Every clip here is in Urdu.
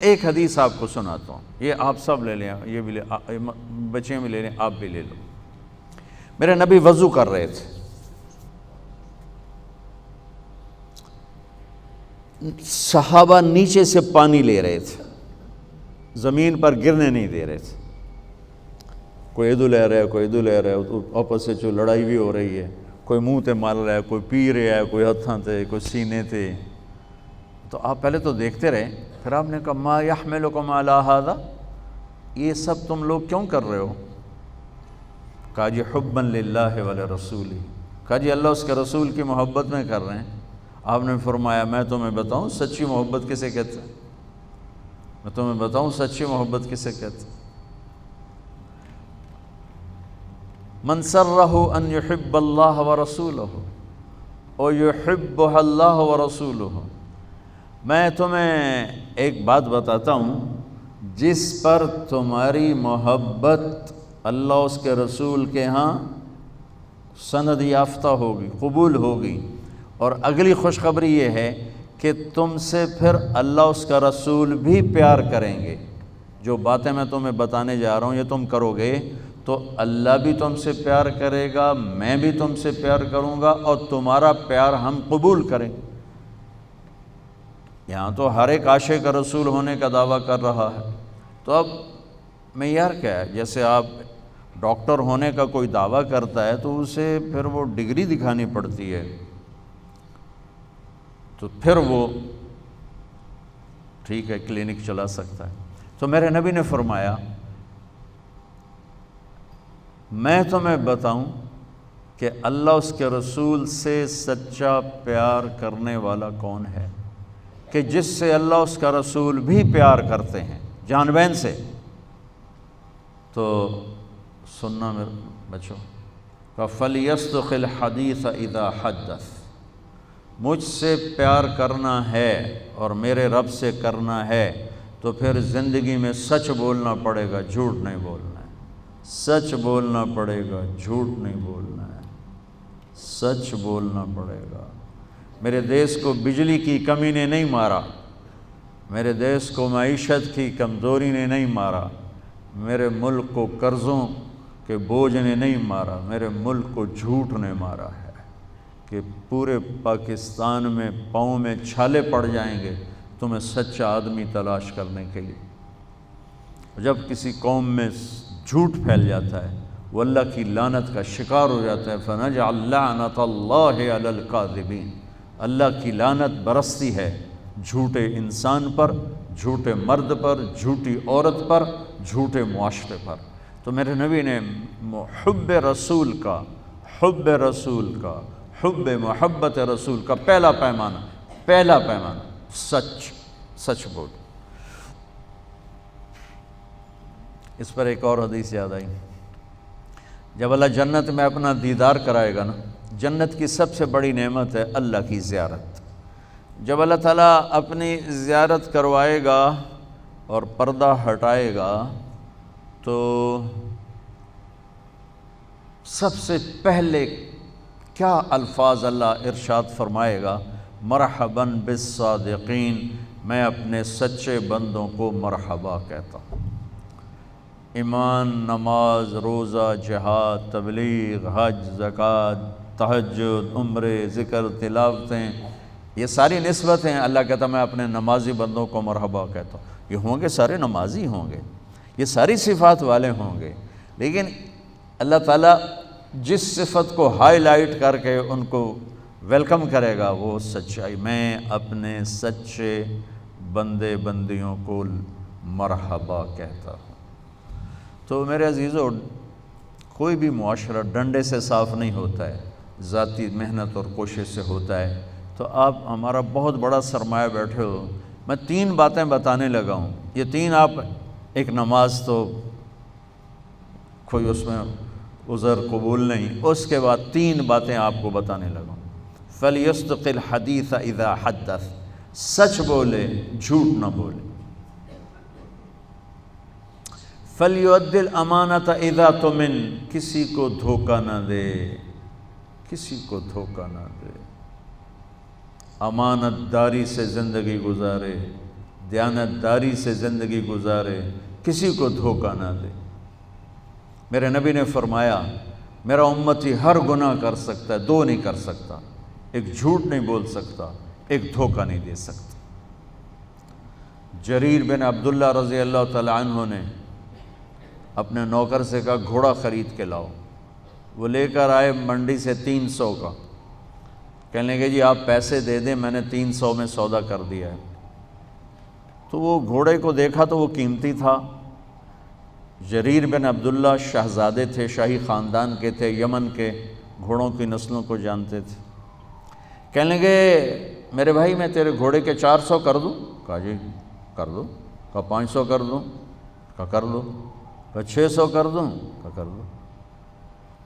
ایک حدیث آپ کو سناتا ہوں، یہ آپ سب لے لیں، یہ بھی بچے بھی لے لیں، آپ بھی لے لو۔ میرے نبی وضو کر رہے تھے، صحابہ نیچے سے پانی لے رہے تھے، زمین پر گرنے نہیں دے رہے تھے۔ کوئی ادھر لے رہا ہے، کوئی ادھر لے رہا ہے، آپس سے جو لڑائی بھی ہو رہی ہے، کوئی منہ تے مال رہا ہے، کوئی پی رہا ہے، کوئی ہتھاں تے، کوئی سینے تے۔ تو آپ پہلے تو دیکھتے رہے، پھر آپ نے کہا ما یحملکم علی ھذا، یہ سب تم لوگ کیوں کر رہے ہو؟ کہا جی حبا للہ ولرسولہ، کہا جی اللہ اس کے رسول کی محبت میں کر رہے ہیں۔ آپ نے فرمایا میں تمہیں بتاؤں سچی محبت کسے کہتے ہیں؟ میں تمہیں بتاؤں سچی محبت کسے کہتے ہیں؟ من سرہ ان یحب اللہ ورسولہ او یحبہ اللہ ورسولہ۔ میں تمہیں ایک بات بتاتا ہوں، جس پر تمہاری محبت اللہ اس کے رسول کے ہاں سند یافتہ ہوگی، قبول ہوگی، اور اگلی خوشخبری یہ ہے کہ تم سے پھر اللہ اس کا رسول بھی پیار کریں گے۔ جو باتیں میں تمہیں بتانے جا رہا ہوں یہ تم کرو گے تو اللہ بھی تم سے پیار کرے گا، میں بھی تم سے پیار کروں گا، اور تمہارا پیار ہم قبول کریں گے۔ یہاں تو ہر ایک عاشق رسول ہونے کا دعویٰ کر رہا ہے، تو اب معیار کیا ہے؟ جیسے آپ ڈاکٹر ہونے کا کوئی دعویٰ کرتا ہے تو اسے پھر وہ ڈگری دکھانی پڑتی ہے، تو پھر وہ ٹھیک ہے کلینک چلا سکتا ہے۔ تو میرے نبی نے فرمایا میں تمہیں بتاؤں کہ اللہ اس کے رسول سے سچا پیار کرنے والا کون ہے، کہ جس سے اللہ اس کا رسول بھی پیار کرتے ہیں جان بین سے۔ تو سننا میرے بچوں، فَلْيَصْدُقِ الْحَدِيثَ إِذَا حَدَّثَ، مجھ سے پیار کرنا ہے اور میرے رب سے کرنا ہے تو پھر زندگی میں سچ بولنا پڑے گا، جھوٹ نہیں بولنا ہے۔ سچ بولنا پڑے گا، جھوٹ نہیں بولنا ہے، سچ بولنا پڑے گا۔ میرے دیس کو بجلی کی کمی نے نہیں مارا، میرے دیس کو معیشت کی کمزوری نے نہیں مارا، میرے ملک کو قرضوں کے بوجھ نے نہیں مارا، میرے ملک کو جھوٹ نے مارا ہے کہ پورے پاکستان میں پاؤں میں چھالے پڑ جائیں گے تمہیں سچا آدمی تلاش کرنے کے لیے۔ جب کسی قوم میں جھوٹ پھیل جاتا ہے وہ اللہ کی لعنت کا شکار ہو جاتا ہے، فَنَجْعَلْ لَعْنَةَ اللَّهِ عَلَى الْكَاذِبِينَ، اللہ کی لعنت برستی ہے جھوٹے انسان پر، جھوٹے مرد پر، جھوٹی عورت پر، جھوٹے معاشرے پر۔ تو میرے نبی نے حب رسول کا، حب رسول کا، حب محبت رسول کا پہلا پیمانہ سچ بول۔ اس پر ایک اور حدیث یاد آئی، جب اللہ جنت میں اپنا دیدار کرائے گا نا، جنت کی سب سے بڑی نعمت ہے اللہ کی زیارت۔ جب اللہ تعالیٰ اپنی زیارت کروائے گا اور پردہ ہٹائے گا تو سب سے پہلے کیا الفاظ اللہ ارشاد فرمائے گا؟ مرحباً بالصادقین، میں اپنے سچے بندوں کو مرحبا کہتا ہوں۔ ایمان، نماز، روزہ، جہاد، تبلیغ، حج، زکوٰۃ، تہجد، عمرے، ذکر، تلاوتیں، یہ ساری نسبتیں اللہ کہتا میں اپنے نمازی بندوں کو مرحبا کہتا ہوں۔ یہ ہوں گے سارے نمازی ہوں گے، یہ ساری صفات والے ہوں گے، لیکن اللہ تعالیٰ جس صفت کو ہائی لائٹ کر کے ان کو ویلکم کرے گا وہ سچائی، میں اپنے سچے بندے بندیوں کو مرحبا کہتا ہوں۔ تو میرے عزیزو، کوئی بھی معاشرہ ڈنڈے سے صاف نہیں ہوتا ہے، ذاتی محنت اور کوشش سے ہوتا ہے۔ تو آپ ہمارا بہت بڑا سرمایہ بیٹھے ہو، میں 3 باتیں بتانے لگا ہوں، یہ 3 آپ، ایک نماز تو کوئی اس میں عذر قبول نہیں، اس کے بعد 3 باتیں آپ کو بتانے لگا ہوں۔ فَلْيَصْدُقِ الْحَدِيثَ إِذَا حَدَّثَ، سچ بولے، جھوٹ نہ بولے۔ فَلْيُؤَدِّ الْأَمَانَةَ إِذَا تُؤْمِنَ، کسی کو دھوکہ نہ دے، کسی کو دھوکہ نہ دے، امانت داری سے زندگی گزارے، دیانتداری سے زندگی گزارے، کسی کو دھوکہ نہ دے۔ میرے نبی نے فرمایا میرا امتی ہر گناہ کر سکتا ہے، دو نہیں کر سکتا، ایک جھوٹ نہیں بول سکتا، ایک دھوکہ نہیں دے سکتا۔ جریر بن عبداللہ رضی اللہ تعالی عنہ نے اپنے نوکر سے کہا گھوڑا خرید کے لاؤ، وہ لے کر آئے منڈی سے 300 کا، کہنے لگے جی آپ پیسے دے دیں، میں نے 300 میں سودا کر دیا ہے۔ تو وہ گھوڑے کو دیکھا تو وہ قیمتی تھا۔ جریر بن عبداللہ شہزادے تھے، شاہی خاندان کے تھے، یمن کے گھوڑوں کی نسلوں کو جانتے تھے۔ کہنے لگے میرے بھائی میں تیرے گھوڑے کے 400 کر دوں؟ کہا جی کر دو۔ کہا 500 کر دوں؟ کہا کر دو۔ کہا 600 کر دوں؟ کہا کر دو۔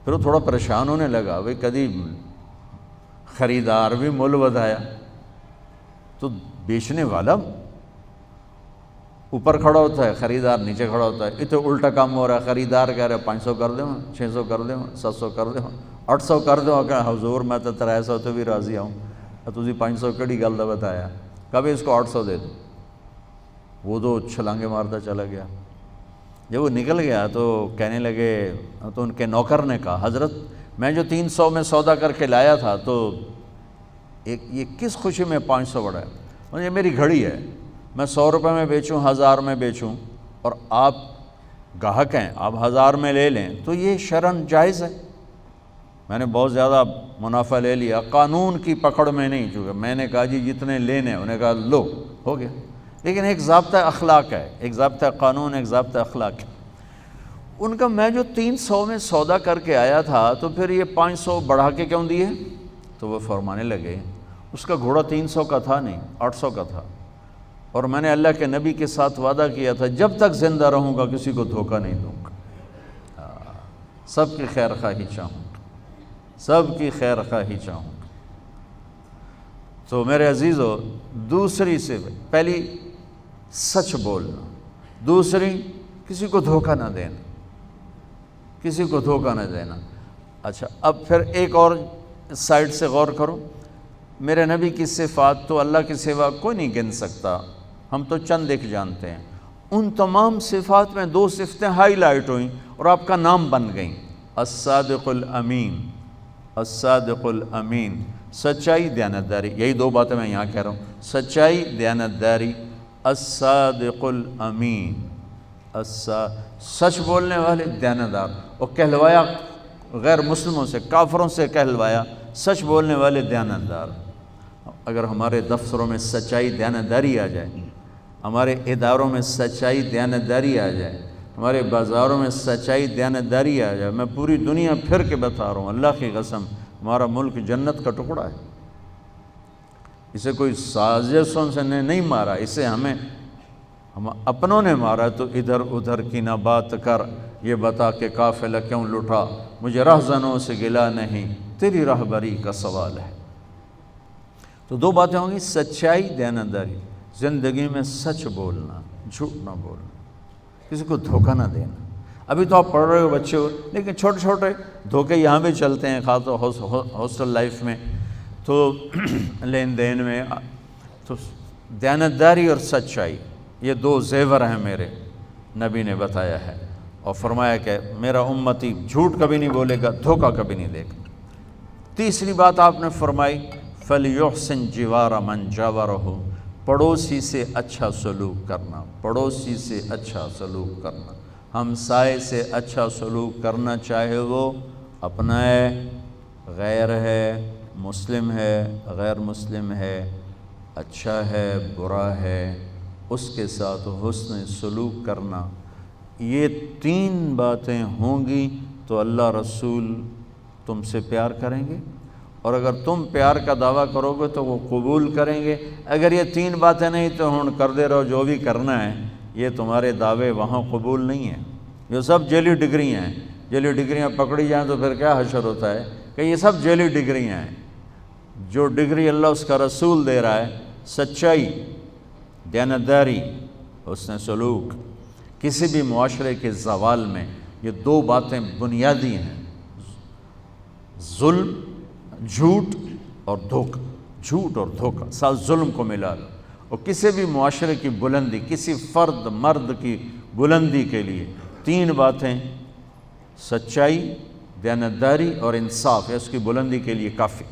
پھر وہ تھوڑا پریشان ہونے لگا، بھئی کدی خریدار بھی مول ودایا، تو بیچنے والا اوپر کھڑا ہوتا ہے، خریدار نیچے کھڑا ہوتا ہے، اتنے الٹا کام ہو رہا ہے۔ خریدار کہہ رہے 500 کر دیں، 600 کر دیں، 700 کر دیں، 800 کر دیں۔ کہ حضور میں تو 300 تو بھی راضی ہوں، تسی 500 کڑی گل دا بتایا۔ کبھی اس کو 800 دے دو۔ وہ تو چھلانگے مارتا چلا گیا۔ جب وہ نکل گیا تو کہنے لگے، تو ان کے نوکر نے کہا حضرت میں جو 300 میں سودا کر کے لایا تھا تو یہ کس خوشی میں 500 بڑھا ہے؟ مجھے میری گھڑی ہے، میں 100 روپے میں بیچوں، 1000 میں بیچوں، اور آپ گاہک ہیں، آپ 1000 میں لے لیں تو یہ شرعاً جائز ہے۔ میں نے بہت زیادہ منافع لے لیا، قانون کی پکڑ میں نہیں چکا۔ میں نے کہا جی جتنے لینے، انہیں کہا لو، ہو گیا۔ لیکن ایک ضابطہ اخلاق ہے، ایک ضابطہ قانون، ایک ضابطہ اخلاق ہے۔ ان کا میں جو 300 میں سودا کر کے آیا تھا تو پھر یہ 500 بڑھا کے کیوں دیے؟ تو وہ فرمانے لگے اس کا گھوڑا 300 کا تھا نہیں، 800 کا تھا، اور میں نے اللہ کے نبی کے ساتھ وعدہ کیا تھا جب تک زندہ رہوں گا کسی کو دھوکہ نہیں دوں گا، سب کی خیر خواہی چاہوں گا، سب کی خیر خواہی چاہوں گا۔ تو میرے عزیزو، دوسری سے پہلی سچ بولنا، دوسری کسی کو دھوکہ نہ دینا، کسی کو دھوکہ نہ دینا۔ اچھا اب پھر ایک اور سائڈ سے غور کرو، میرے نبی کی صفات تو اللہ کے سوا کوئی نہیں گن سکتا، ہم تو چند ایک جانتے ہیں۔ ان تمام صفات میں 2 صفتیں ہائی لائٹ ہوئیں اور آپ کا نام بن گئیں، الصادق الامین، الصادق الامین، سچائی، دیانتداری۔ یہی 2 باتیں میں یہاں کہہ رہا ہوں، سچائی، دیانتداری، الصادق الامین، سچ بولنے والے، دیانتدار۔ اور کہلوایا غیر مسلموں سے، کافروں سے کہلوایا سچ بولنے والے، دیانتدار۔ اگر ہمارے دفتروں میں سچائی، دیانتداری آ جائے، ہمارے اداروں میں سچائی، دیانتداری آ جائے، ہمارے بازاروں میں سچائی، دیانتداری آ جائے، میں پوری دنیا پھر کے بتا رہا ہوں، اللہ کی قسم ہمارا ملک جنت کا ٹکڑا ہے۔ اسے کوئی سازشوں سے نہیں مارا، اسے ہم اپنوں نے مارا۔ تو ادھر ادھر کی نہ بات کر، یہ بتا کہ قافلہ کیوں لٹا، مجھے رہزنوں سے گلا نہیں، تیری رہبری کا سوال ہے۔ تو 2 باتیں ہوں گی، سچائی، دیانتداری، زندگی میں سچ بولنا، جھوٹ نہ بولنا، کسی کو دھوکہ نہ دینا۔ ابھی تو آپ پڑھ رہے ہو بچے ہو، لیکن چھوٹے چھوٹے دھوکے یہاں بھی چلتے ہیں، خاص طور ہاسٹل لائف میں، تو لین دین میں۔ تو دیانتداری اور سچائی یہ 2 زیور ہیں میرے نبی نے بتایا ہے، اور فرمایا کہ میرا امتی جھوٹ کبھی نہیں بولے گا، دھوکہ کبھی نہیں دے گا۔ تیسری بات آپ نے فرمائی فَلْيُحْسِنْ جِوَارَ مَنْ جَاوَرَهُ، پڑوسی سے اچھا سلوک کرنا، پڑوسی سے اچھا سلوک کرنا، ہمسائے سے اچھا سلوک کرنا، چاہے وہ اپنا ہے، غیر ہے، مسلم ہے، غیر مسلم ہے، اچھا ہے، برا ہے، اس کے ساتھ حسن سلوک کرنا۔ یہ 3 باتیں ہوں گی تو اللہ رسول تم سے پیار کریں گے، اور اگر تم پیار کا دعویٰ کرو گے تو وہ قبول کریں گے۔ اگر یہ 3 باتیں نہیں تو ہن کر دے رہو جو بھی کرنا ہے، یہ تمہارے دعوے وہاں قبول نہیں ہیں۔ یہ سب جعلی ڈگریاں ہیں، جعلی ڈگریاں پکڑی جائیں تو پھر کیا حشر ہوتا ہے کہ یہ سب جعلی ڈگریاں ہیں۔ جو ڈگری اللہ اس کا رسول دے رہا ہے، سچائی، دیانتداری، حسن سلوک، کسی بھی معاشرے کے زوال میں یہ 2 باتیں بنیادی ہیں، ظلم، جھوٹ اور دھوکہ، جھوٹ اور دھوکہ، ساتھ ظلم کو ملا لو۔ اور کسی بھی معاشرے کی بلندی، کسی فرد مرد کی بلندی کے لیے 3 باتیں، سچائی، دیانتداری اور انصاف، ہے اس کی بلندی کے لیے کافی۔